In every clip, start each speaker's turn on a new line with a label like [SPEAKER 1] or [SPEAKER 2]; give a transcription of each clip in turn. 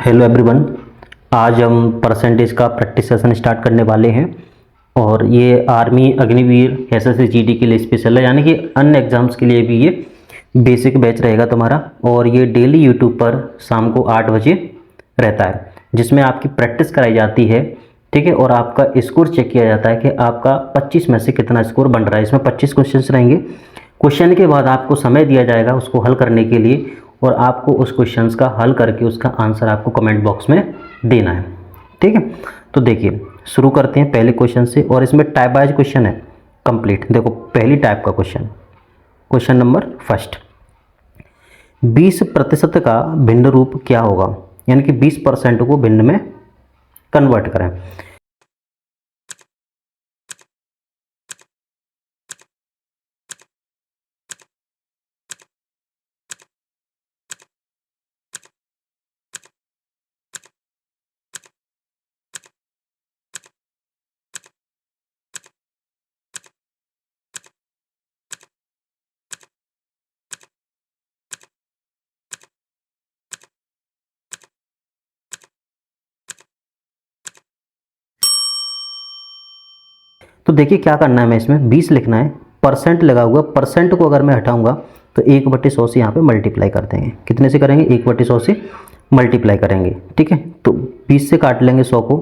[SPEAKER 1] Hello everyone. आज हम percentage का प्रैक्टिस सेशन स्टार्ट करने वाले हैं और ये आर्मी अग्निवीर एसएससी जीडी के लिए स्पेशल है, यानी कि अन्य एग्जाम्स के लिए भी ये बेसिक बैच रहेगा तुम्हारा। और ये डेली यूट्यूब पर शाम को 8 बजे रहता है, जिसमें आपकी प्रैक्टिस कराई जाती है, ठीक है। और आपका स्कोर चेक किया जाता है कि आपका 25 में से कितना स्कोर बन रहा है। इसमें 25 क्वेश्चन रहेंगे। क्वेश्चन के बाद आपको समय दिया जाएगा उसको हल करने के लिए, और आपको उस क्वेश्चंस का हल करके उसका आंसर आपको कमेंट बॉक्स में देना है, ठीक है। तो देखिए शुरू करते हैं पहले क्वेश्चन से, और इसमें टाइप वाइज क्वेश्चन है कंप्लीट। देखो पहली टाइप का क्वेश्चन नंबर फर्स्ट, 20% का भिन्न रूप क्या होगा, यानी कि 20% को भिन्न में कन्वर्ट करें। तो देखिए क्या करना है, मैं इसमें 20 लिखना है, परसेंट लगा हुआ, परसेंट को अगर मैं हटाऊंगा तो 1/100 से यहाँ पे मल्टीप्लाई कर देंगे। कितने से करेंगे? 1/100 से मल्टीप्लाई करेंगे, ठीक है। तो 20 से काट लेंगे 100 को,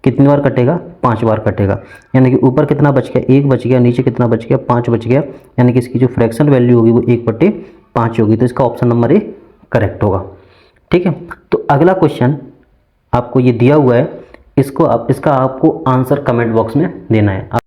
[SPEAKER 1] कितनी बार कटेगा? 5 बार कटेगा। यानी कि ऊपर कितना बच गया? 1 बच गया, नीचे कितना बच गया? 5 बच गया। यानी कि इसकी जो फ्रैक्शन वैल्यू होगी वो 1/5 होगी। तो इसका ऑप्शन नंबर ए करेक्ट होगा, ठीक है। तो अगला क्वेश्चन आपको ये दिया हुआ है, इसका आपको आंसर कमेंट बॉक्स में देना है।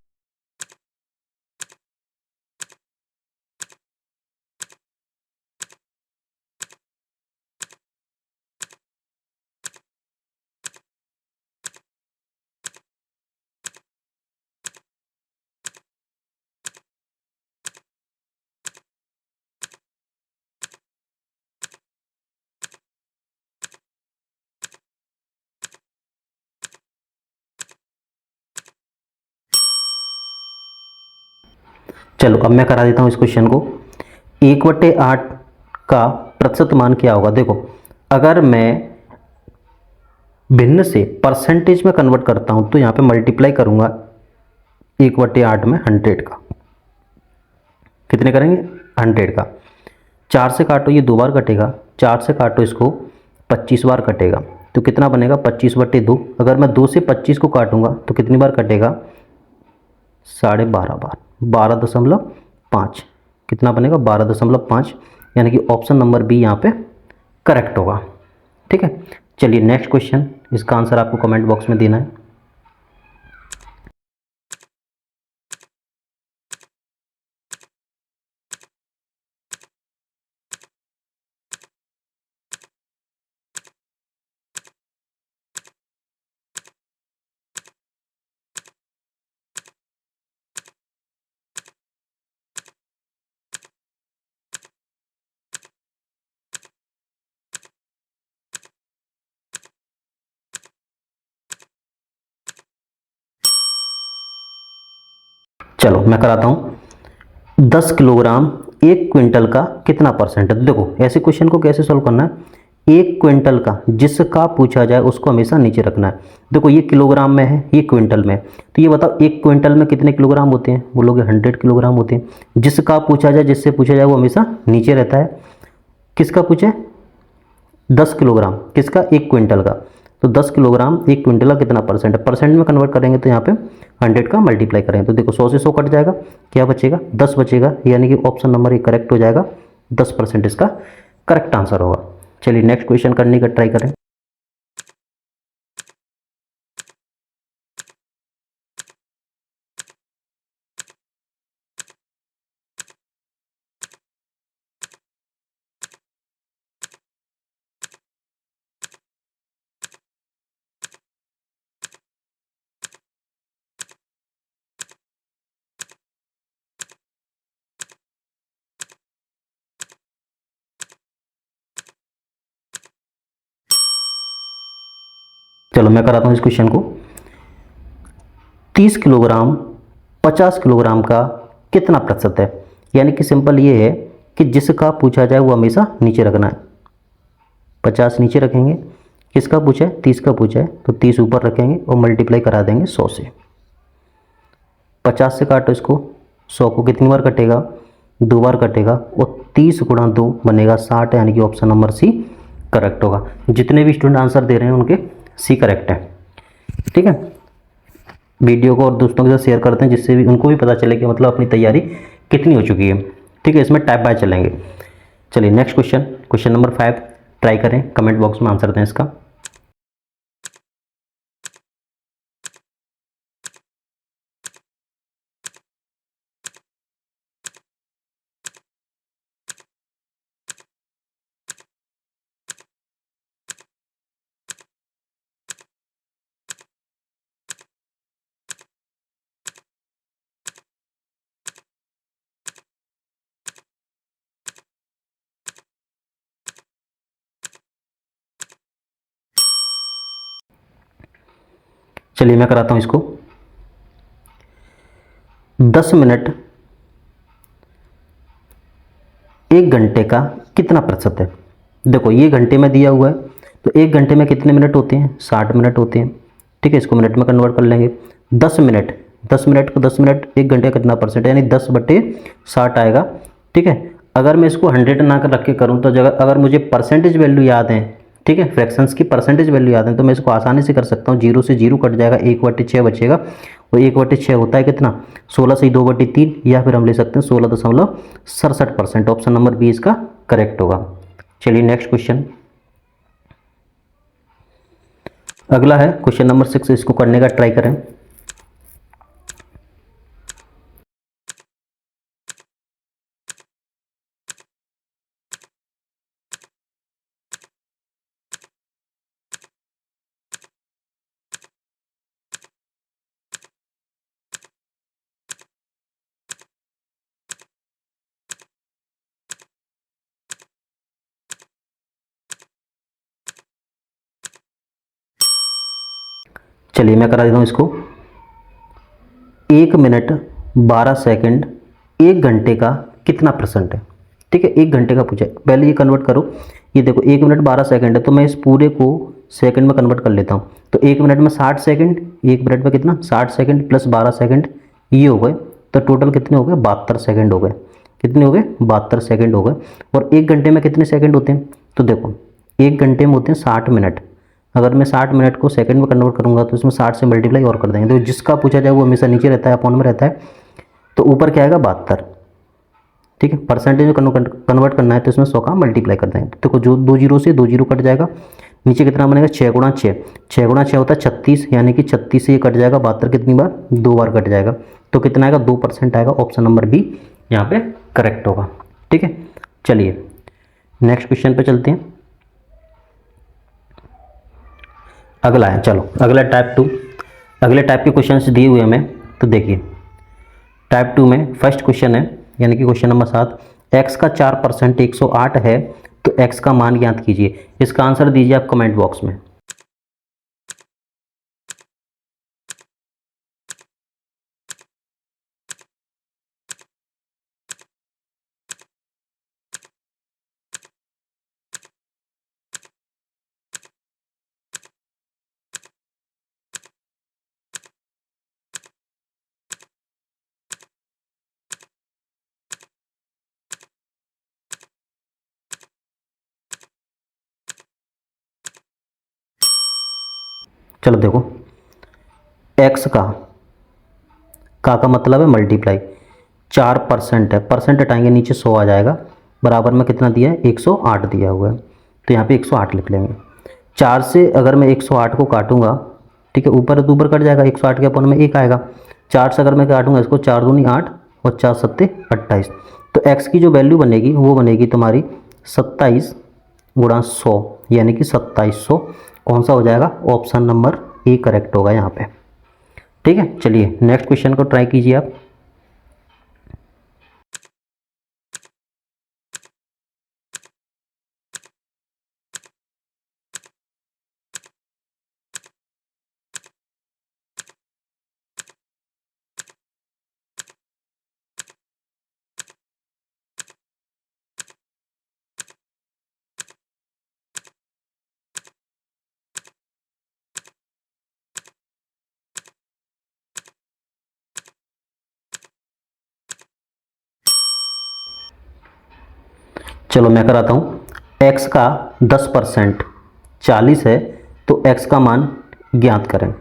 [SPEAKER 1] चलो अब मैं करा देता हूँ इस क्वेश्चन को। 1/8 का प्रतिशत मान क्या होगा? देखो अगर मैं भिन्न से परसेंटेज में कन्वर्ट करता हूँ तो यहाँ पे मल्टीप्लाई करूँगा 1/8 में 100 का। कितने करेंगे? 100 का। 4 से काटो, ये 2 बार कटेगा। 4 से काटो इसको, 25 बार कटेगा। तो कितना बनेगा? 25/2। अगर मैं 2 से 25 को काटूंगा तो कितनी बार कटेगा? 12.5 बार, 12.5। कितना बनेगा? 12.5। यानी कि ऑप्शन नंबर बी यहाँ पे करेक्ट होगा, ठीक है। चलिए नेक्स्ट क्वेश्चन, इसका आंसर आपको कमेंट बॉक्स में देना है। चलो मैं कराता हूँ। 10 किलोग्राम 1 क्विंटल का कितना परसेंट है? देखो ऐसे क्वेश्चन को कैसे सॉल्व करना है। 1 क्विंटल का जिसका पूछा जाए उसको हमेशा नीचे रखना है। देखो ये किलोग्राम में है, ये क्विंटल में है। तो ये बताओ 1 क्विंटल में कितने किलोग्राम होते हैं? बोलोगे 100 किलोग्राम होते हैं। जिसका पूछा जाए, जिससे पूछा जाए वो हमेशा नीचे रहता है। किसका पूछे? 10 किलोग्राम, किसका? 1 क्विंटल का। तो 10 किलोग्राम 1 क्विंटल का कितना परसेंट है? परसेंट में कन्वर्ट करेंगे तो यहाँ पे 100 का मल्टीप्लाई करेंगे तो देखो 100 से 100 कट जाएगा, क्या बचेगा? 10 बचेगा। यानी कि ऑप्शन नंबर ये करेक्ट हो जाएगा। 10% इसका करेक्ट आंसर होगा। चलिए नेक्स्ट क्वेश्चन करने का ट्राई करें। चलो मैं कराता हूँ इस क्वेश्चन को। 30 किलोग्राम 50 किलोग्राम का कितना प्रतिशत है? यानी कि सिंपल ये है कि जिसका पूछा जाए वो हमेशा नीचे रखना है। 50 नीचे रखेंगे, किसका पूछा है? 30 का पूछा है, तो 30 ऊपर रखेंगे और मल्टीप्लाई करा देंगे 100 से। 50 से काटो इसको, 100 को कितनी बार कटेगा? 2 बार कटेगा, और 30 गुणा 2 बनेगा 60, यानी कि ऑप्शन नंबर सी करेक्ट होगा। जितने भी स्टूडेंट आंसर दे रहे हैं उनके सी करेक्ट है। ठीक है, वीडियो को और दोस्तों के साथ शेयर करते हैं, जिससे भी उनको भी पता चले कि मतलब अपनी तैयारी कितनी हो चुकी है। ठीक है, इसमें टाइप बाय चलेंगे। चलिए next question, question number 5 try करें, कमेंट बॉक्स में आंसर दें इसका। चलिए मैं कराता हूं इसको। 10 मिनट 1 घंटे का कितना प्रतिशत है? देखो ये घंटे में दिया हुआ है, तो 1 घंटे में कितने मिनट होते हैं? 60 मिनट होते हैं। ठीक है, इसको मिनट में कन्वर्ट कर लेंगे। 10 मिनट, 10 मिनट को 10 मिनट 1 घंटे का कितना परसेंट है, यानी 10/60 आएगा। ठीक है, अगर मैं इसको 100 ना कर रख के करूँ, तो अगर मुझे परसेंटेज वैल्यू याद है, ठीक है, फ्रैक्शंस की परसेंटेज वैल्यू याद है, तो मैं इसको आसानी से कर सकता हूँ। 0 से 0 कट जाएगा, 1/6 बचेगा, और 1/6 होता है कितना? 16 से 2/3, या फिर हम ले सकते हैं 16.67%। ऑप्शन नंबर बी इसका करेक्ट होगा। चलिए नेक्स्ट क्वेश्चन, अगला है क्वेश्चन नंबर 6, इसको करने का ट्राई करें। चलिए मैं करा देता हूँ इसको। 1 मिनट 12 सेकंड 1 घंटे का कितना परसेंट है? ठीक है, 1 घंटे का पूछा है, पहले ये कन्वर्ट करो। ये देखो 1 मिनट 12 सेकंड है, तो मैं इस पूरे को सेकंड में कन्वर्ट कर लेता हूँ। तो 1 मिनट में 60 सेकंड, 1 मिनट में कितना? 60 सेकंड प्लस 12 सेकंड, ये हो गए, तो टोटल कितने हो गए? 72 सेकंड हो गए। कितने हो गए? 72 सेकंड हो गए। और 1 घंटे में कितने सेकंड होते हैं? तो देखो 1 घंटे में होते हैं 60 मिनट। अगर मैं 60 मिनट को सेकंड में कन्वर्ट करूंगा, तो इसमें 60 से मल्टीप्लाई और कर देंगे। तो जिसका पूछा जाए वो हमेशा नीचे रहता है, अपॉन में रहता है, तो ऊपर क्या आएगा? 72। ठीक है, परसेंटेज में कन्वर्ट करना है, तो इसमें 100 का मल्टीप्लाई कर देंगे। देखो जो 2 जीरो से 2 जीरो कट जाएगा, नीचे कितना बनेगा? 6 गुणा 6, 6 गुणा 6 होता है 36, यानी कि 36 से ये कट जाएगा। 72 कितनी बार? 2 बार कट जाएगा, तो कितना आएगा? 2% आएगा। ऑप्शन नंबर बी यहाँ पे करेक्ट होगा। ठीक है, चलिए नेक्स्ट क्वेश्चन पे चलते हैं। अगला है, चलो अगला टाइप 2। अगले टाइप के क्वेश्चन दिए हुए हमें, तो देखिए टाइप 2 में फर्स्ट क्वेश्चन है, यानी कि क्वेश्चन नंबर 7, एक्स का 4% 108 है, तो एक्स का मान ज्ञात कीजिए। इसका आंसर दीजिए आप कमेंट बॉक्स में। चलो देखो, एक्स का मतलब है मल्टीप्लाई, 4% है, परसेंट हटाएंगे नीचे 100 आ जाएगा, बराबर में कितना दिया है? 108 दिया हुआ है, तो यहाँ पे 108 लिख लेंगे। 4 से अगर मैं 108 को काटूंगा, ठीक है, ऊपर तो ऊपर कट जाएगा, 108 के अपन में 1 आएगा। 4 से अगर मैं काटूंगा इसको, 4 दूनी 8 और 4 सत्ते 28, तो एक्स की जो वैल्यू बनेगी वो बनेगी तुम्हारी 27 गुणा 100, यानी कि 2700। कौन सा हो जाएगा? ऑप्शन नंबर ए करेक्ट होगा यहाँ पे। ठीक है, चलिए नेक्स्ट क्वेश्चन को ट्राई कीजिए आप। चलो मैं कराता हूँ। x का 10% 40 है, तो x का मान ज्ञात करें।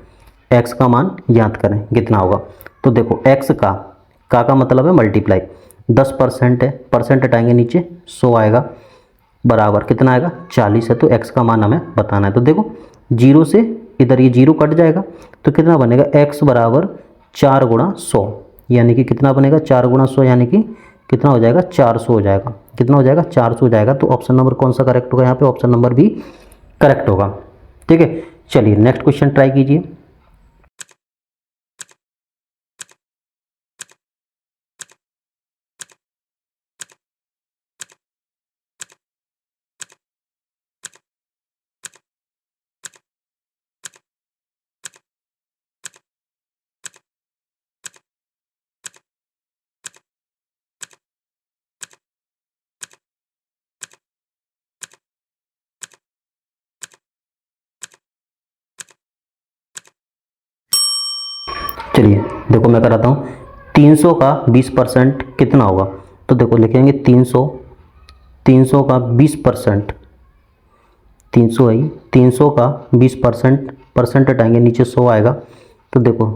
[SPEAKER 1] x का मान ज्ञात करें, कितना होगा? तो देखो x का मतलब है मल्टीप्लाई, 10% है, परसेंट हटाएंगे नीचे 100 आएगा, बराबर कितना आएगा? 40 है, तो x का मान हमें बताना है। तो देखो जीरो से इधर ये जीरो कट जाएगा, तो कितना बनेगा? x बराबर 4 गुणा 100, यानी कि कितना बनेगा? 4 गुणा 100 यानी कि कितना हो जाएगा? 400 हो जाएगा। कितना हो जाएगा? 400 हो जाएगा। तो ऑप्शन नंबर कौन सा करेक्ट होगा यहाँ पे? ऑप्शन नंबर बी करेक्ट होगा। ठीक है, चलिए नेक्स्ट क्वेश्चन ट्राई कीजिए। चलिए देखो मैं कराता हूँ। 300 का 20% कितना होगा? तो देखो लिखेंगे 300 का 20%, 300 है, 300 का 20% परसेंट हटाएंगे नीचे 100 आएगा। तो देखो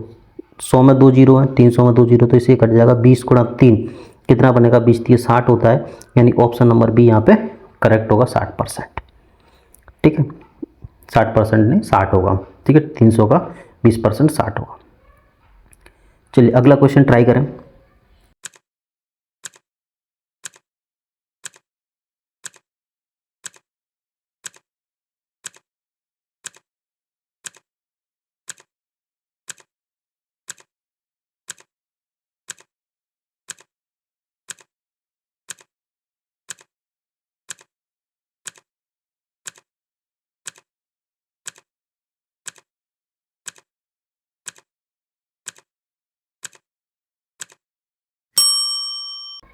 [SPEAKER 1] 100 में 2 जीरो है, 300 में 2 जीरो, तो इसे कट जाएगा। 20 गुणा 3 कितना बनेगा? 20 3 60 होता है, यानी ऑप्शन नंबर बी यहाँ पे करेक्ट होगा, 60%। ठीक है, 60% नहीं 60 होगा। ठीक है, 300 का 20% 60 होगा। चलिए अगला क्वेश्चन ट्राई करें।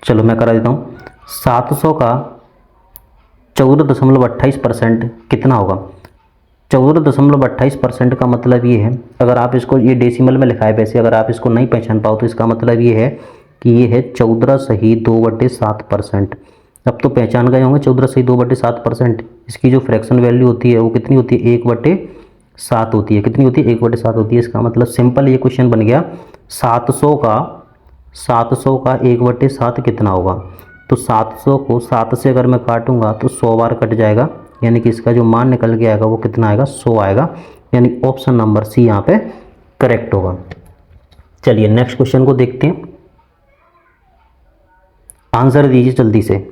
[SPEAKER 1] चलो मैं करा देता हूँ। 700 का 14.28% कितना होगा? 14.28% का मतलब ये है, अगर आप इसको ये डेसिमल में लिखा है, वैसे अगर आप इसको नहीं पहचान पाओ तो इसका मतलब ये है कि ये है 14 सही 2/7%। अब तो पहचान गए होंगे 14 सही 2/7%। इसकी जो फ्रैक्शन वैल्यू होती है वो कितनी होती है? 1/7 होती है। कितनी होती है? 1/7 होती है। इसका मतलब सिंपल ये क्वेश्चन बन गया। 700 का 1/7 कितना होगा? तो 700 को 7 से अगर मैं काटूंगा तो 100 बार कट जाएगा, यानी कि इसका जो मान निकल के आएगा वो कितना आएगा? 100 आएगा, यानी ऑप्शन नंबर सी यहाँ पे करेक्ट होगा। चलिए नेक्स्ट क्वेश्चन को देखते हैं, आंसर दीजिए जल्दी से।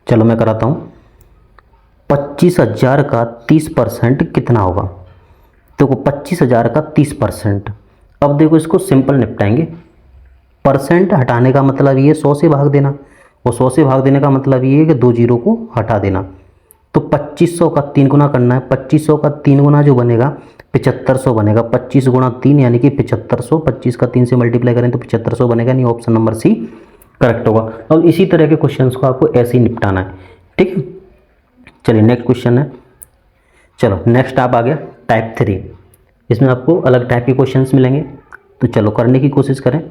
[SPEAKER 1] चलो मैं कराता हूँ। 25,000 का 30% कितना होगा? देखो 25,000 का 30%, अब देखो इसको सिंपल निपटाएंगे। परसेंट हटाने का मतलब ये 100 से भाग देना, और 100 से भाग देने का मतलब ये है कि 2 जीरो को हटा देना। तो 2500 का 3 गुना करना है। 2500 का 3 गुना जो बनेगा 7500 बनेगा। 25 गुणा 3 यानी कि 7500। 25 का 3 से मल्टीप्लाई करें तो 7500 बनेगा, नहीं ऑप्शन नंबर सी करेक्ट होगा। अब इसी तरह के क्वेश्चंस को आपको ऐसे ही निपटाना है। ठीक है, चलिए नेक्स्ट क्वेश्चन है। चलो नेक्स्ट आप आ गया टाइप 3। इसमें आपको अलग टाइप के क्वेश्चंस मिलेंगे, तो चलो करने की कोशिश करें।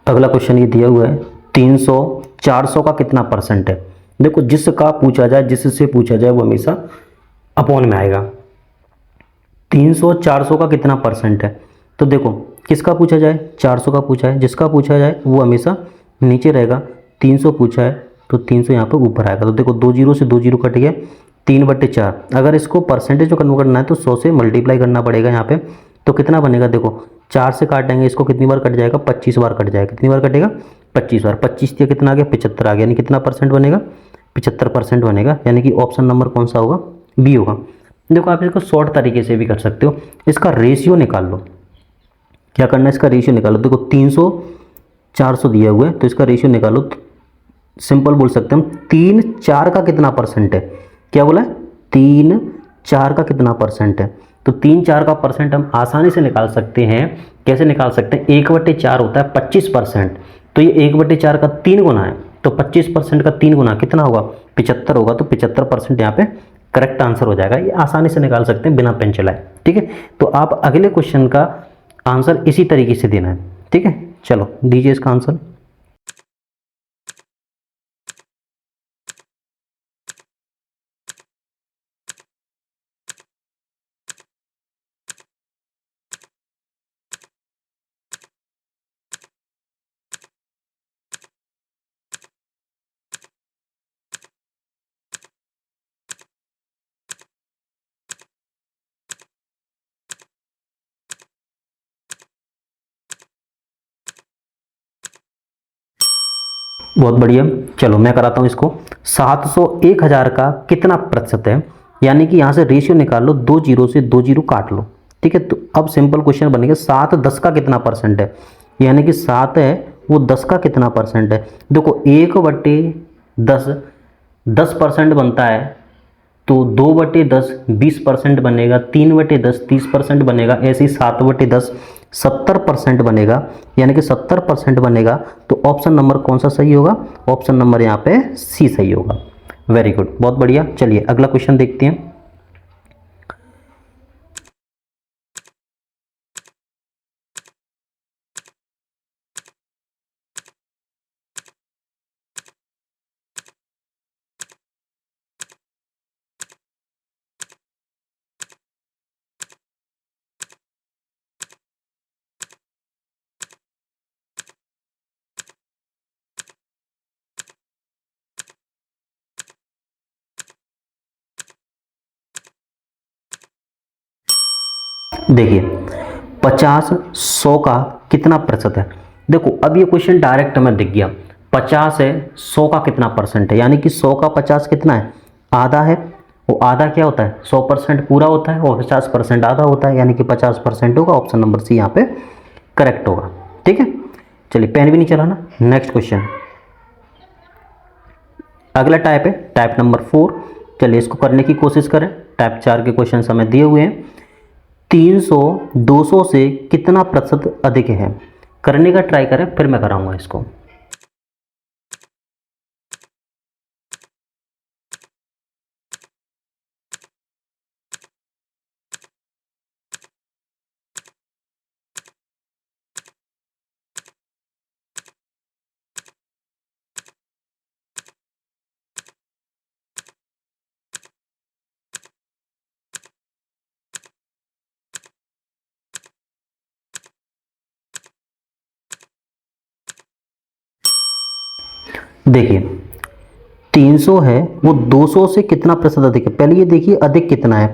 [SPEAKER 1] अगला क्वेश्चन ये दिया हुआ है, 300 400 का कितना परसेंट है? देखो जिसका पूछा जाए, जिससे पूछा जाए वो हमेशा अपॉन में आएगा। 300 400 का कितना परसेंट है? तो देखो किसका पूछा जाए? 400 का पूछा है, जिसका पूछा जाए वो हमेशा नीचे रहेगा, 300 पूछा है तो 300 यहाँ पे ऊपर आएगा। तो देखो 2 जीरो से 2 जीरो कट गया, 3/4। अगर इसको परसेंटेज में कन्वर्ट करना है तो 100 से मल्टीप्लाई करना पड़ेगा यहाँ पे। तो कितना बनेगा देखो, 4 से काटेंगे इसको, कितनी बार कट जाएगा, 25 बार कट जाएगा। कितनी बार कटेगा, 25 बार। 25 दिया कितना आ गया, 75 आ गया, यानी कितना परसेंट बनेगा, 75% बनेगा। यानी कि ऑप्शन नंबर कौन सा होगा, बी होगा। देखो आप इसको शॉर्ट तरीके से भी कर सकते हो, इसका रेशियो निकाल लो। क्या करना है, इसका रेशियो निकालो। देखो 300 400 दिया हुआ है, तो इसका रेशियो निकालो। तो सिंपल बोल सकते हैं हम, 3/4 का कितना परसेंट है, क्या बोला है, 3/4 का कितना परसेंट है। तो 3/4 का परसेंट हम आसानी से निकाल सकते हैं। कैसे निकाल सकते हैं, 1/4 होता है 25%। तो ये 1/4 का 3 गुना है, तो 25% का 3 गुना कितना होगा, 75 होगा। तो 75% यहाँ पे करेक्ट आंसर हो जाएगा। ये आसानी से निकाल सकते हैं बिना पेन चलाए। ठीक है, तो आप अगले क्वेश्चन का आंसर इसी तरीके से देना है। ठीक है, चलो दीजिए इसका आंसर। बहुत बढ़िया, चलो मैं कराता हूँ इसको। 700 1000 का कितना प्रतिशत है, यानी कि यहाँ से रेशियो निकाल लो, 2 जीरो से 2 जीरो काट लो। ठीक है, तो अब सिंपल क्वेश्चन बनेगा, 7 10 का कितना परसेंट है, यानी कि 7 है वो 10 का कितना परसेंट है। देखो 1/10 10% बनता है, तो 2/10 20% बनेगा, 3/10 30% बनेगा, ऐसे ही 7/10 70% बनेगा, यानी कि 70% बनेगा। तो ऑप्शन नंबर कौन सा सही होगा, ऑप्शन नंबर यहाँ पे सी सही होगा। वेरी गुड, बहुत बढ़िया। चलिए अगला क्वेश्चन देखते हैं। देखिए 50 100 का कितना प्रतिशत है। देखो अब ये क्वेश्चन डायरेक्ट हमें दिख गया, 50 है 100 का कितना परसेंट है, यानी कि 100 का 50 कितना है, आधा है। वो आधा क्या होता है, 100% पूरा होता है, और 50% आधा होता है, यानी कि 50% होगा। ऑप्शन नंबर सी यहाँ पे करेक्ट होगा। ठीक है, चलिए पेन भी नहीं चलाना। नेक्स्ट क्वेश्चन, अगला टाइप है टाइप नंबर 4। चलिए इसको करने की कोशिश करें। टाइप 4 के क्वेश्चन हमें दिए हुए हैं। 300 200 से कितना प्रतिशत अधिक है, करने का ट्राई करें, फिर मैं कराऊंगा इसको। देखिए 300 है वो 200 से कितना प्रतिशत अधिक है। पहले ये देखिए अधिक कितना है,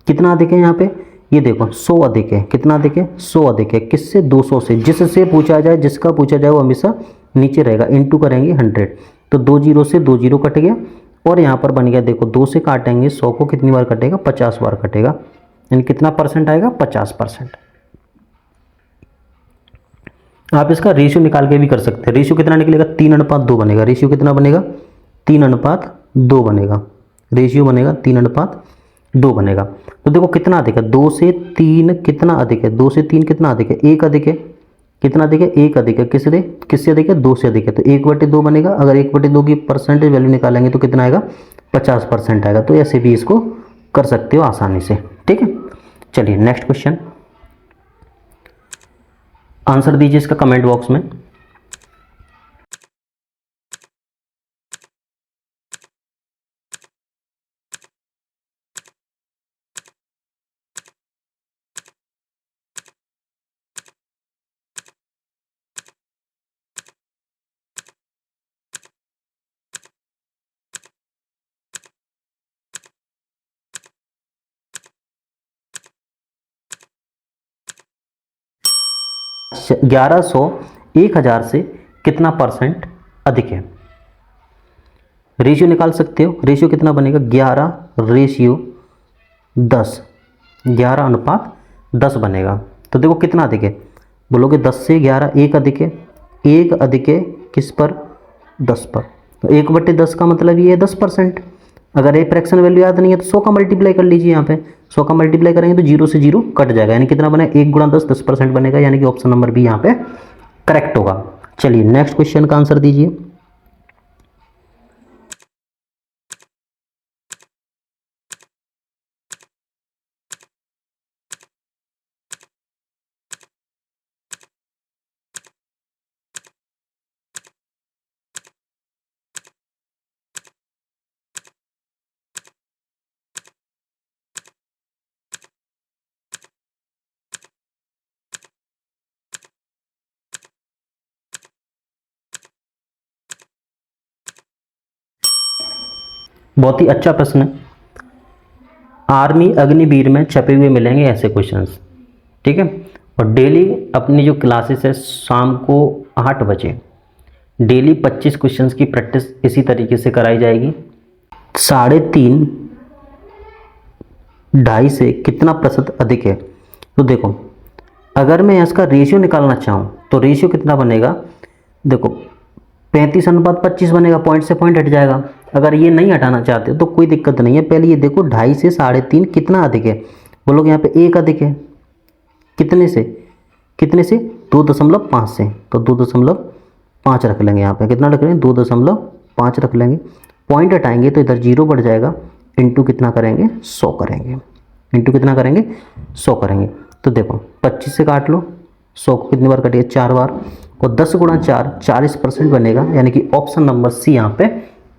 [SPEAKER 1] कितना अधिक है यहाँ पे, ये देखो 100 अधिक है। कितना अधिक है, 100 अधिक है। किससे, 200 से। जिससे पूछा जाए, जिसका पूछा जाए वो हमेशा नीचे रहेगा, इंटू करेंगे 100। तो 2 जीरो से 2 जीरो कट गया, और यहाँ पर बन गया देखो 2 से काटेंगे 100 को, कितनी बार कटेगा, 50 बार कटेगा, यानी कितना परसेंट आएगा, 50%। आप इसका रेशियो निकाल के भी कर सकते हैं। रेशियो कितना निकलेगा, 3:2 बनेगा। रेशियो कितना बनेगा, 3:2 बनेगा। रेशियो बनेगा 3:2 बनेगा। तो देखो कितना अधिक है, 2 से 3 कितना अधिक है, 2 से 3 कितना अधिक है, 1 अधिक है। कितना अधिक है, 1 अधिक है। किससे, किससे अधिक है, 2 से अधिक है। तो 1/2 बनेगा। अगर 1/2 की परसेंटेज वैल्यू निकालेंगे तो कितना आएगा, 50% आएगा। तो ऐसे भी इसको कर सकते हो आसानी से। ठीक है, चलिए नेक्स्ट क्वेश्चन, आंसर दीजिए इसका कमेंट बॉक्स में। 1100 1000 से कितना परसेंट अधिक है। रेशियो निकाल सकते हो, रेशियो कितना बनेगा 11:10, 11:10 बनेगा। तो देखो कितना अधिक है, बोलोगे 10 से 11 एक अधिक है, एक अधिक है किस पर 10 पर, तो 1/10 का मतलब ये है 10%। अगर ये फ्रैक्शन वैल्यू याद नहीं है तो 100 का मल्टीप्लाई कर लीजिए, यहाँ पे 100 का मल्टीप्लाई करेंगे तो 0 से 0 कट जाएगा, यानी कितना बना 1 × 10 10% बनेगा, यानी कि ऑप्शन नंबर बी यहाँ पे करेक्ट होगा। चलिए नेक्स्ट क्वेश्चन का आंसर दीजिए। बहुत ही अच्छा प्रश्न है। आर्मी अग्निवीर में छपे हुए मिलेंगे ऐसे क्वेश्चंस, ठीक है। और डेली अपनी जो क्लासेस है शाम को 8 बजे डेली 25 क्वेश्चंस की प्रैक्टिस इसी तरीके से कराई जाएगी। 3.5 2.5 से कितना प्रतिशत अधिक है। तो देखो अगर मैं इसका रेशियो निकालना चाहूँ तो रेशियो कितना बनेगा, देखो 35:25 बनेगा, पॉइंट से पॉइंट हट जाएगा। अगर ये नहीं हटाना चाहते तो कोई दिक्कत नहीं है, पहले ये देखो 2.5 से 3.5 कितना अधिक है, बोलोगे यहाँ पे 1 अधिक है, कितने से 2.5 से, तो 2.5 रख लेंगे, यहाँ पे कितना रख लेंगे 2.5 रख लेंगे, पॉइंट हटाएंगे तो इधर 0 बढ़ जाएगा, इंटू कितना करेंगे 100 करेंगे, इंटू कितना करेंगे 100 करेंगे। तो देखो 25 से काट लो, 100 को कितनी बार कटिए 4 बार, और 10 × 4 40% बनेगा, यानी कि ऑप्शन नंबर सी यहाँ पे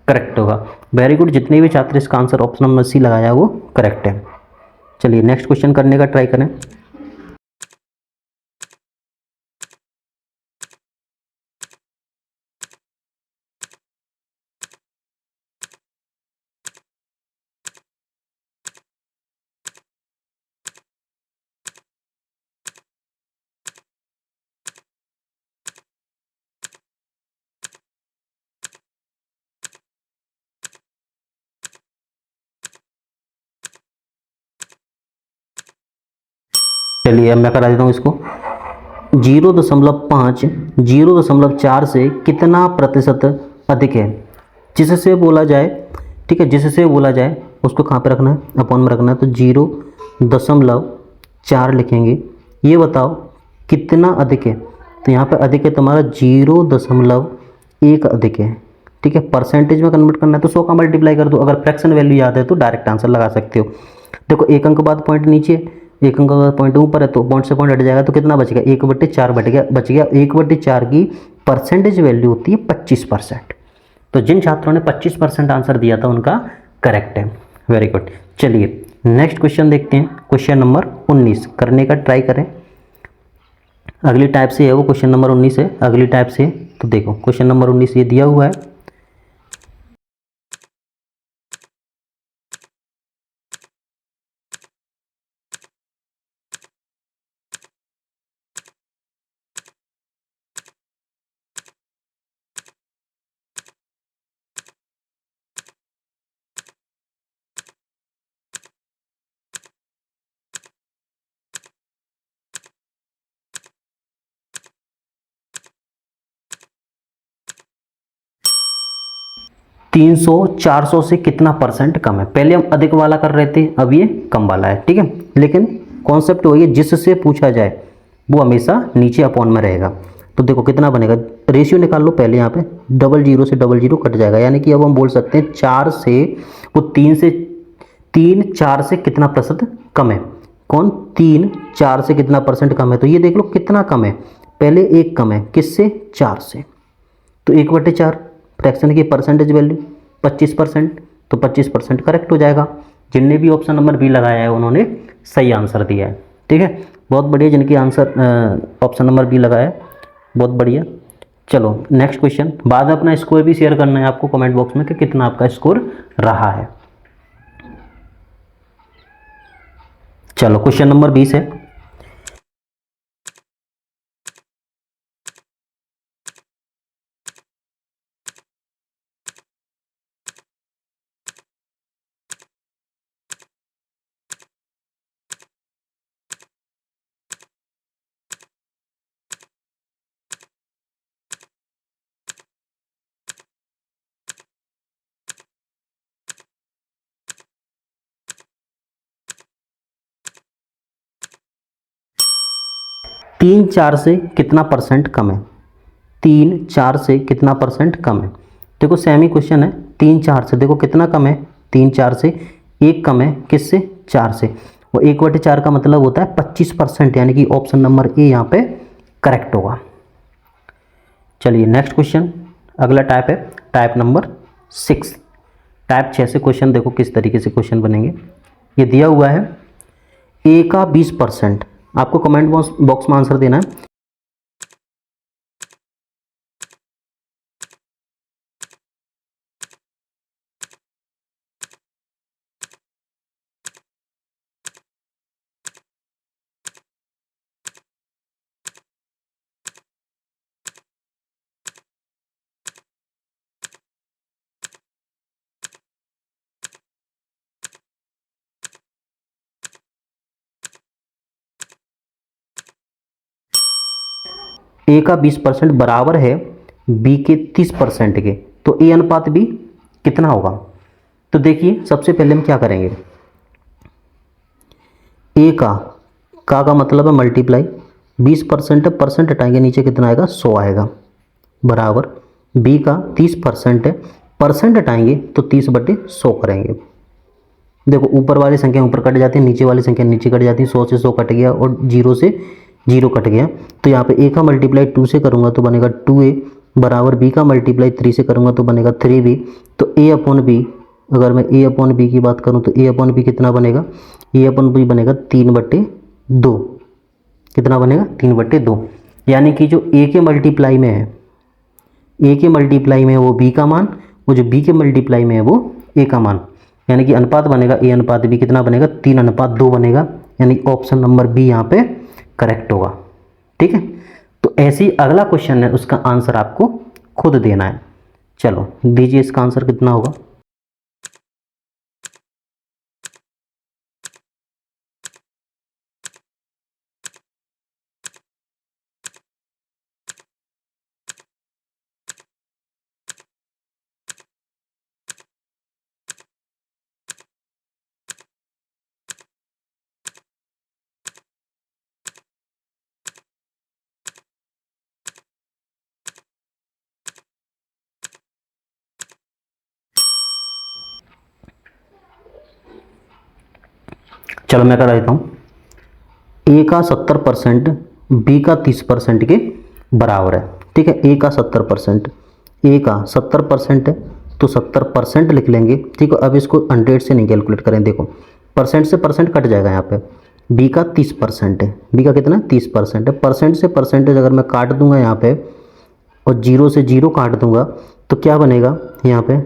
[SPEAKER 1] करेक्ट होगा। वेरी गुड, जितने भी छात्र इसका आंसर ऑप्शन नंबर सी लगाया वो करेक्ट है। चलिए नेक्स्ट क्वेश्चन करने का ट्राई करें। चलिए अब मैं करा देता हूँ इसको। 0.5 0.4 से कितना प्रतिशत अधिक है, जिससे बोला जाए, ठीक है, जिससे बोला जाए उसको कहाँ पे रखना है, अपॉन में रखना है, तो 0.4 लिखेंगे। ये बताओ कितना अधिक है, तो यहाँ पे अधिक है तुम्हारा 0.1 अधिक है, ठीक है। परसेंटेज में कन्वर्ट करना है तो 100 का मल्टीप्लाई कर दो, अगर फ्रैक्शन वैल्यू याद है तो डायरेक्ट आंसर लगा सकते हो। देखो एक अंक बाद पॉइंट नीचे, एक अंक बाद पॉइंट ऊपर है, तो पॉइंट से पॉइंट हट जाएगा, तो कितना बच गया 1/4 बच गया 1/4 की परसेंटेज वैल्यू होती है 25%। तो जिन छात्रों ने 25% आंसर दिया था उनका करेक्ट है। Very good. चलिए नेक्स्ट क्वेश्चन देखते हैं, क्वेश्चन नंबर 19 करने का ट्राई करें। अगली टाइप से है वो, क्वेश्चन नंबर 19 है, अगली टाइप से। तो देखो क्वेश्चन नंबर 19 ये दिया हुआ है, 300 400 से कितना परसेंट कम है। पहले हम अधिक वाला कर रहे थे, अब ये कम वाला है, ठीक है। लेकिन कॉन्सेप्ट वही है, जिससे पूछा जाए वो हमेशा नीचे अपॉन में रहेगा। तो देखो कितना बनेगा, रेशियो निकाल लो पहले, यहाँ पे 00 से 00 कट जाएगा, यानी कि अब हम बोल सकते हैं 4 से, वो 3 4 से कितना प्रतिशत कम है, कौन 3 4 से कितना परसेंट कम है। तो ये देख लो कितना कम है, पहले 1 कम है, किससे 4 से, तो 1/4 फ्रैक्शन की परसेंटेज वैल्यू 25%, तो 25% करेक्ट हो जाएगा। जिनने भी ऑप्शन नंबर बी लगाया है उन्होंने सही आंसर दिया है, ठीक है। बहुत बढ़िया जिनकी आंसर ऑप्शन नंबर बी लगाया है, बहुत बढ़िया। चलो नेक्स्ट क्वेश्चन, बाद में अपना स्कोर भी शेयर करना है आपको कमेंट बॉक्स में कि कितना आपका स्कोर रहा है। चलो क्वेश्चन नंबर 20 है, तीन चार से कितना परसेंट कम है, तीन चार से कितना परसेंट कम है। देखो सेमी क्वेश्चन है, तीन चार से देखो कितना कम है, तीन चार से एक कम है, किससे, चार से। वो एक बटे चार का मतलब होता है 25%, यानी कि ऑप्शन नंबर ए यहाँ पे करेक्ट होगा। चलिए नेक्स्ट क्वेश्चन, अगला टाइप है टाइप नंबर 6। टाइप 6 से क्वेश्चन देखो किस तरीके से क्वेश्चन बनेंगे। ये दिया हुआ है ए का 20%, आपको कमेंट बॉक्स में आंसर देना है। ए का 20% बराबर है बी के 30% के, तो ए अनुपात बी कितना होगा। तो देखिए सबसे पहले हम क्या करेंगे, ए का मतलब है मल्टीप्लाई, 20% है, परसेंट हटाएंगे नीचे कितना आएगा, 100 आएगा, बराबर बी का 30% है, परसेंट हटाएंगे तो 30/100 करेंगे। देखो ऊपर वाली संख्या ऊपर कट जाती है, नीचे वाली संख्या नीचे कट जाती है, 100 से 100 कट गया और 0 से 0 कट गया। तो यहाँ पे ए का मल्टीप्लाई 2 से करूँगा तो बनेगा 2a, बराबर बी का मल्टीप्लाई 3 से करूँगा तो बनेगा 3b। तो ए अपॉन बी, अगर मैं ए अपॉन बी की बात करूँ तो ए अपॉन बी कितना बनेगा, ए अपॉन बी बनेगा 3/2। कितना बनेगा, 3/2। यानी कि जो ए के मल्टीप्लाई में है, ए के मल्टीप्लाई में है वो बी का मान, वो जो बी के मल्टीप्लाई में है वो ए का मान, यानी कि अनुपात बनेगा ए अनुपात बी कितना बनेगा, 3:2 बनेगा, यानी ऑप्शन नंबर बी यहाँ पे करेक्ट होगा। ठीक है, तो ऐसे ही अगला क्वेश्चन है उसका आंसर आपको खुद देना है। चलो दीजिए इसका आंसर कितना होगा। चलो मैं कर देता हूँ, ए का 70% बी का 30% के बराबर है। ठीक है, ए का 70%, ए का 70% है तो 70% लिख लेंगे। ठीक है, अब इसको 100 से नहीं कैलकुलेट करें, देखो परसेंट से परसेंट कट जाएगा यहाँ पे। बी का 30% है, बी का कितना 30% है, परसेंट से परसेंटेज अगर मैं काट दूंगा यहाँ पे और 0 से 0 काट दूंगा तो क्या बनेगा यहाँ पे,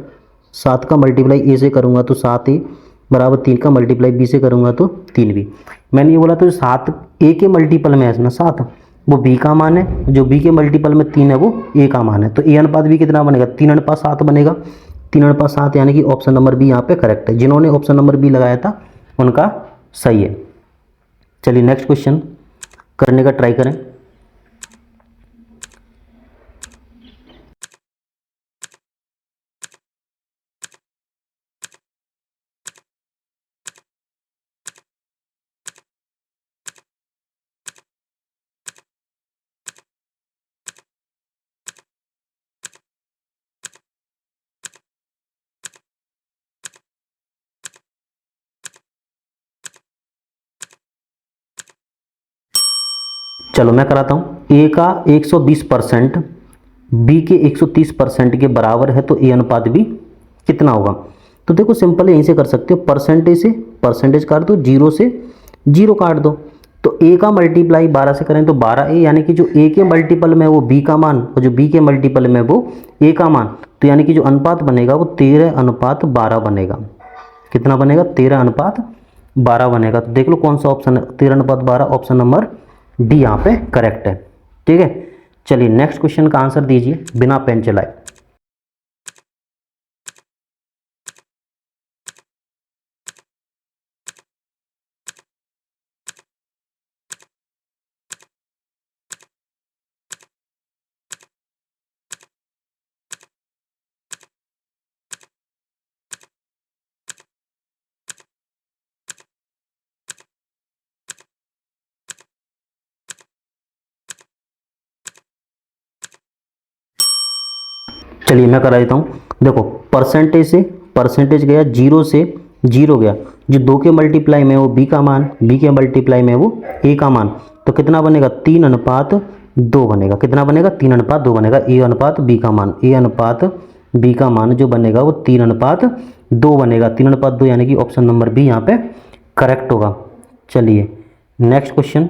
[SPEAKER 1] 7 का मल्टीप्लाई ए से करूँगा तो 7a, बराबर 3 का मल्टीप्लाई बी से करूँगा तो 3b। मैंने ये बोला तो 7 ए के मल्टीपल में है ना 7, वो बी का मान है, जो बी के मल्टीपल में 3 है वो ए का मान है, तो ए अनुपात बी कितना बनेगा, 3:7 बनेगा, 3:7, यानी कि ऑप्शन नंबर बी यहाँ पे करेक्ट है। जिन्होंने ऑप्शन नंबर बी लगाया था उनका सही है। चलिए नेक्स्ट क्वेश्चन करने का ट्राई करें। चलो मैं कराता हूँ, ए का 120% बी के 130% के बराबर है तो ए अनुपात बी कितना होगा। तो देखो सिंपल यहीं से कर सकते हो, परसेंटेज से परसेंटेज काट दो, 0 से 0 काट दो, तो ए का मल्टीप्लाई 12 से करें तो 12a, यानी कि जो ए के मल्टीपल में वो बी का मान और जो बी के मल्टीपल में वो ए का मान, तो यानी कि जो अनुपात बनेगा वो 13:12 बनेगा। कितना बनेगा, 13:12 बनेगा। तो देख लो कौन सा ऑप्शन है, 13:12, ऑप्शन नंबर डी यहाँ पे करेक्ट है। ठीक है, चलिए नेक्स्ट क्वेश्चन का आंसर दीजिए बिना पेन चलाए। चलिए मैं करा देता हूँ। देखो परसेंटेज गया 0 से 0 गया, जो 2 के मल्टीप्लाई में वो b का मान, b के मल्टीप्लाई में वो a का मान, तो कितना बनेगा 3:2 बनेगा। कितना बनेगा 3:2 बनेगा। a अनुपात b का मान, a अनुपात b का मान जो बनेगा वो 3:2 बनेगा। 3:2 यानी कि ऑप्शन नंबर बी यहाँ पे करेक्ट होगा। चलिए नेक्स्ट क्वेश्चन।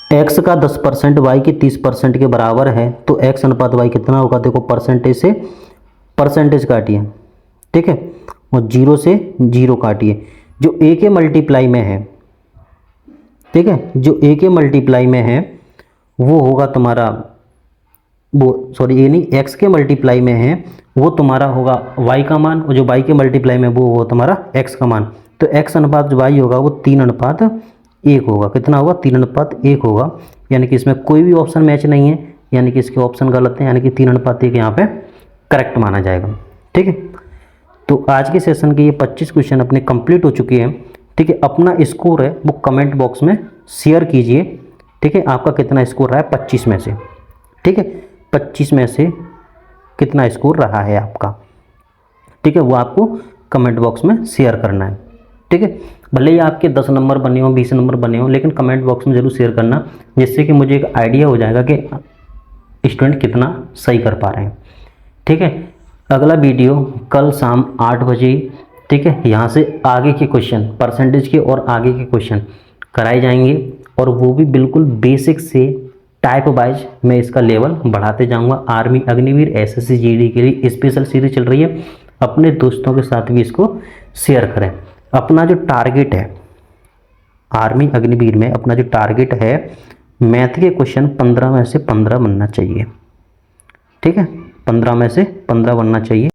[SPEAKER 1] x का 10% y के 30% के बराबर है, तो x अनुपात y कितना होगा। देखो परसेंटेज से परसेंटेज काटिए, ठीक है, और 0 से 0 काटिए। जो a के मल्टीप्लाई में है, ठीक है, जो a के मल्टीप्लाई में है वो होगा तुम्हारा, वो सॉरी ये नहीं, x के मल्टीप्लाई में है वो तुम्हारा होगा y का मान, और जो y के मल्टीप्लाई में वो तुम्हारा x का मान। तो x अनुपात जो y होगा वो 3:1 होगा। कितना होगा 3:1 होगा। यानी कि इसमें कोई भी ऑप्शन मैच नहीं है, यानी कि इसके ऑप्शन गलत है, यानी कि 3:1 यहाँ पे करेक्ट माना जाएगा। ठीक है, तो आज के सेशन के ये 25 क्वेश्चन अपने कंप्लीट हो चुके हैं। ठीक है, अपना स्कोर है वो कमेंट बॉक्स में शेयर कीजिए। ठीक है, आपका कितना स्कोर रहा है 25 में से। ठीक है, 25 में से कितना स्कोर रहा है आपका, ठीक है, वो आपको कमेंट बॉक्स में शेयर करना है। ठीक है, भले ही आपके 10 नंबर बने हो 20 नंबर बने हो, लेकिन कमेंट बॉक्स में ज़रूर शेयर करना, जिससे कि मुझे एक आइडिया हो जाएगा कि स्टूडेंट कितना सही कर पा रहे हैं। ठीक है, अगला वीडियो कल शाम 8 बजे, ठीक है, यहाँ से आगे के क्वेश्चन, परसेंटेज के और आगे के क्वेश्चन कराए जाएंगे, और वो भी बिल्कुल बेसिक से टाइप वाइज मैं इसका लेवल बढ़ाते जाऊंगा। आर्मी अग्निवीर एसएससी जीडी के लिए स्पेशल सीरीज चल रही है, अपने दोस्तों के साथ भी इसको शेयर करें। अपना जो टारगेट है आर्मी अग्निवीर में, अपना जो टारगेट है मैथ के क्वेश्चन 15 में से 15 बनना चाहिए। ठीक है, 15 में से 15 बनना चाहिए।